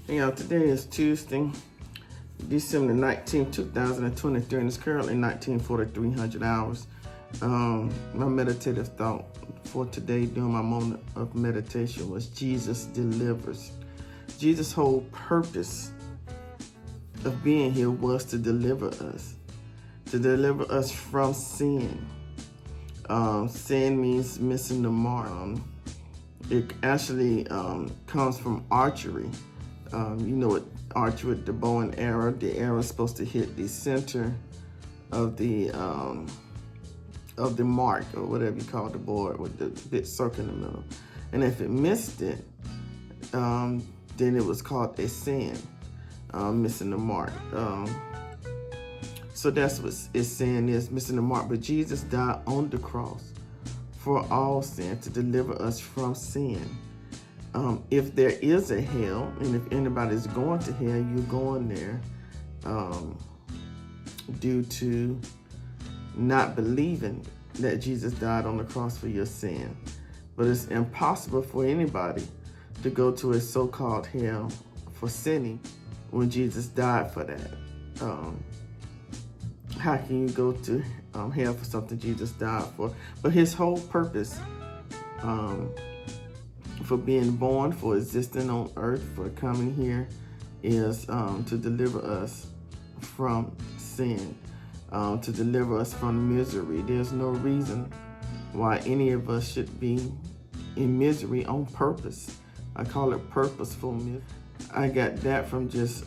Hey y'all, today is Tuesday, December 19, 2023, and it's currently 19:43 hours. My meditative thought for today during my moment of meditation was Jesus delivers. Jesus' whole purpose of being here was to deliver us from sin. Sin means missing the mark. It actually comes from archery. You know what archery with the bow and arrow, the arrow is supposed to hit the center of the mark, or whatever you call the board, with the big circle in the middle. And if it missed it, then it was called a sin, missing the mark. So that's what it's saying, is missing the mark. But Jesus died on the cross for all sin, to deliver us from sin. If there is a hell, and if anybody's going to hell, you're going there due to not believing that Jesus died on the cross for your sin. But it's impossible for anybody to go to a so-called hell for sinning when Jesus died for that. How can you go to hell for something Jesus died for? But his whole purpose for being born, for existing on earth, for coming here, is to deliver us from sin, to deliver us from misery. There's no reason why any of us should be in misery on purpose. I call it purposeful misery. I got that from just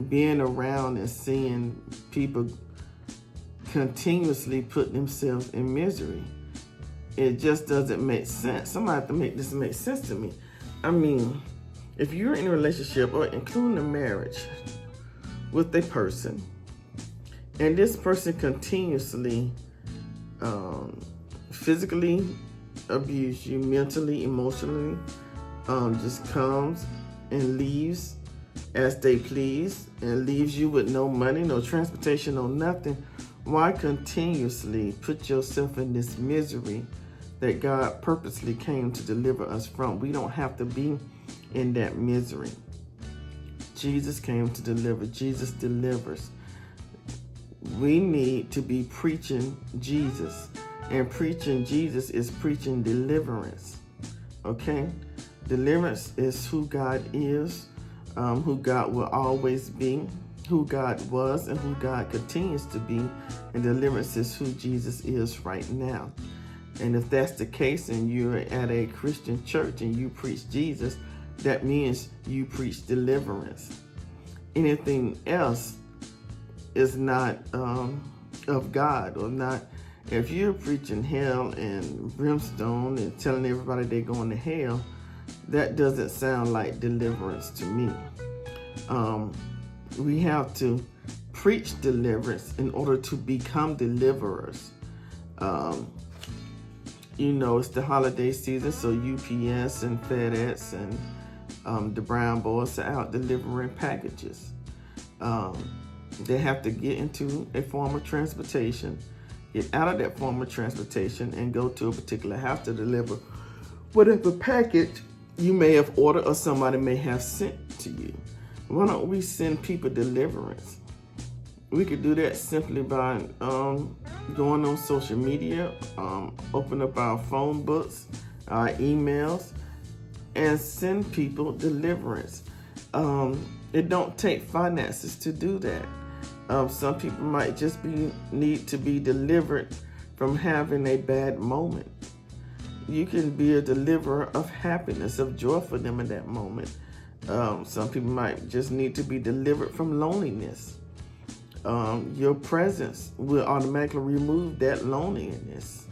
being around and seeing people continuously put themselves in misery. It just doesn't make sense. Somebody have to make this make sense to me. I mean, if you're in a relationship, or including a marriage, with a person, and this person continuously physically abuse you, mentally, emotionally, just comes and leaves as they please, and leaves you with no money, no transportation, no nothing, why continuously put yourself in this misery that God purposely came to deliver us from? We don't have to be in that misery. Jesus came to deliver. Jesus delivers. We need to be preaching Jesus. And preaching Jesus is preaching deliverance. Okay? Deliverance is who God is, who God will always be, who God was, and who God continues to be. And deliverance is who Jesus is right now. And if that's the case, and you're at a Christian church and you preach Jesus, that means you preach deliverance. Anything else is not of God, or not. If you're preaching hell and brimstone and telling everybody they're going to hell, that doesn't sound like deliverance to me. We have to preach deliverance in order to become deliverers. You know, it's the holiday season, so UPS and FedEx and the Brown Boys are out delivering packages. They have to get into a form of transportation, get out of that form of transportation, and go to a particular house to deliver whatever package you may have ordered or somebody may have sent to you. Why don't we send people deliverance? We could do that simply by going on social media, open up our phone books, our emails, and send people deliverance. It don't take finances to do that. Some people might just need to be delivered from having a bad moment. You can be a deliverer of happiness, of joy for them in that moment. Some people might just need to be delivered from loneliness. Your presence will automatically remove that loneliness.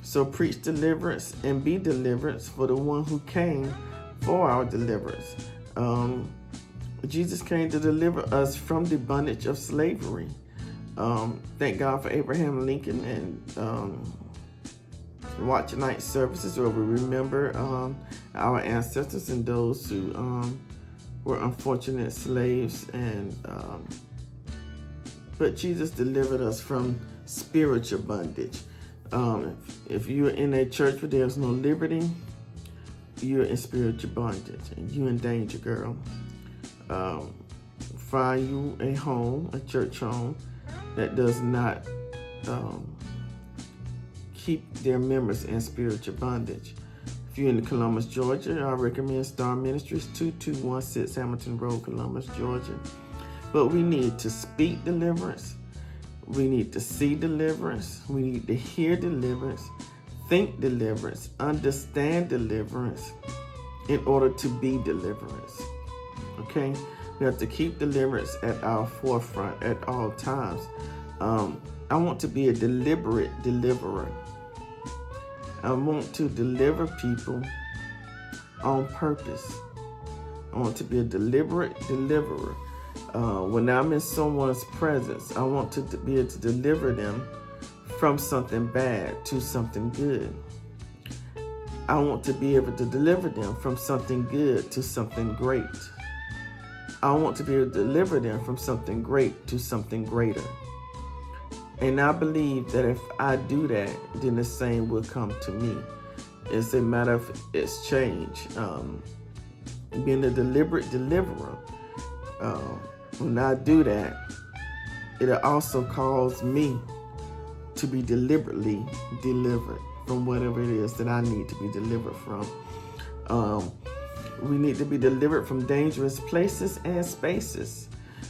So preach deliverance and be deliverance for the one who came for our deliverance. Jesus came to deliver us from the bondage of slavery. Thank God for Abraham Lincoln and watch night services where we remember our ancestors and those who were unfortunate slaves, and but Jesus delivered us from spiritual bondage. If you're in a church where there's no liberty, you're in spiritual bondage and you in danger, girl. Find you a home, a church home that does not keep their members in spiritual bondage. If you're in Columbus, Georgia, I recommend Star Ministries, 2216 Hamilton Road, Columbus, Georgia. But we need to speak deliverance. We need to see deliverance. We need to hear deliverance, think deliverance, understand deliverance in order to be deliverance. Okay? We have to keep deliverance at our forefront at all times. I want to be a deliberate deliverer. I want to deliver people on purpose. I want to be a deliberate deliverer. When I'm in someone's presence, I want to be able to deliver them from something bad to something good. I want to be able to deliver them from something good to something great. I want to be able to deliver them from something great to something greater. And I believe that if I do that, then the same will come to me. It's a matter of exchange. Being a deliberate deliverer. When I do that, it'll also cause me to be deliberately delivered from whatever it is that I need to be delivered from. We need to be delivered from dangerous places and spaces.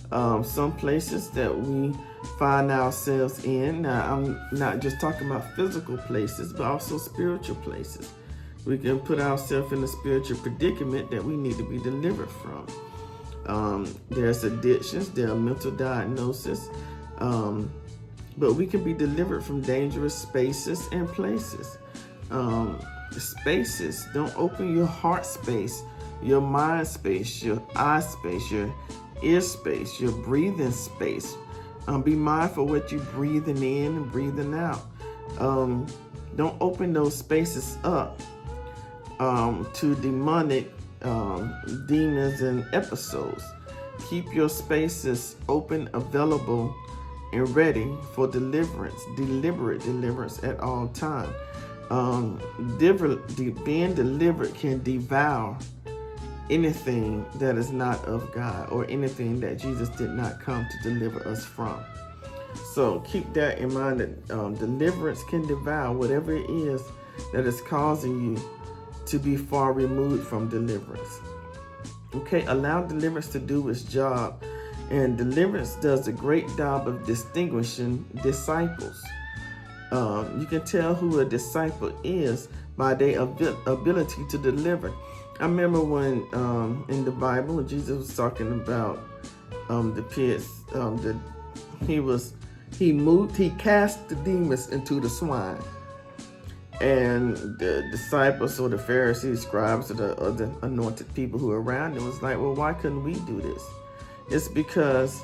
Some places that we find ourselves in. Now, I'm not just talking about physical places, but also spiritual places. We can put ourselves in a spiritual predicament that we need to be delivered from. There's addictions, there are mental diagnoses, but we can be delivered from dangerous spaces and places. Spaces, don't open your heart space, your mind space, your eye space, your ear space, your breathing space. Be mindful what you're breathing in and breathing out. Don't open those spaces up to demonic demons and episodes. Keep your spaces open, available, and ready for deliverance, deliberate deliverance at all times. Being delivered can devour anything that is not of God or anything that Jesus did not come to deliver us from. So keep that in mind that deliverance can devour whatever it is that is causing you to be far removed from deliverance. Okay, allow deliverance to do its job. And deliverance does a great job of distinguishing disciples. You can tell who a disciple is by their ability to deliver. I remember when in the Bible, when Jesus was talking about the pits, he cast the demons into the swine. And the disciples or the Pharisees, scribes, or the other anointed people who were around him was like, well, why couldn't we do this? It's because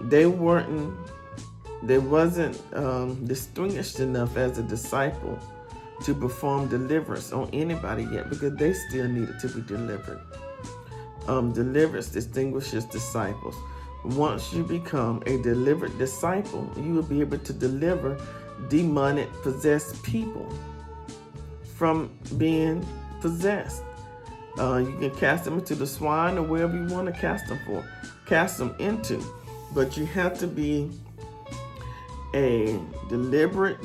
they wasn't distinguished enough as a disciple to perform deliverance on anybody yet, because they still needed to be delivered. Deliverance distinguishes disciples. Once you become a delivered disciple, you will be able to deliver demonic possessed people from being possessed. You can cast them into the swine or wherever you want to cast them into. But you have to be a deliberate,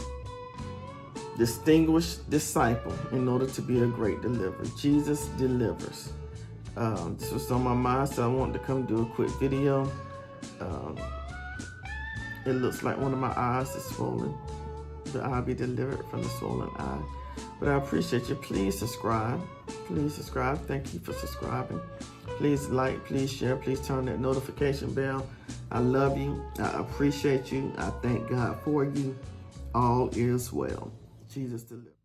distinguished disciple in order to be a great deliverer. Jesus delivers. This was on my mind, so I wanted to come do a quick video. It looks like one of my eyes is swollen. The eye be delivered from the swollen eye. But I appreciate you. Please subscribe. Please subscribe. Thank you for subscribing. Please like, please share, please turn that notification bell. I love you. I appreciate you. I thank God for you. All is well. Jesus delivers.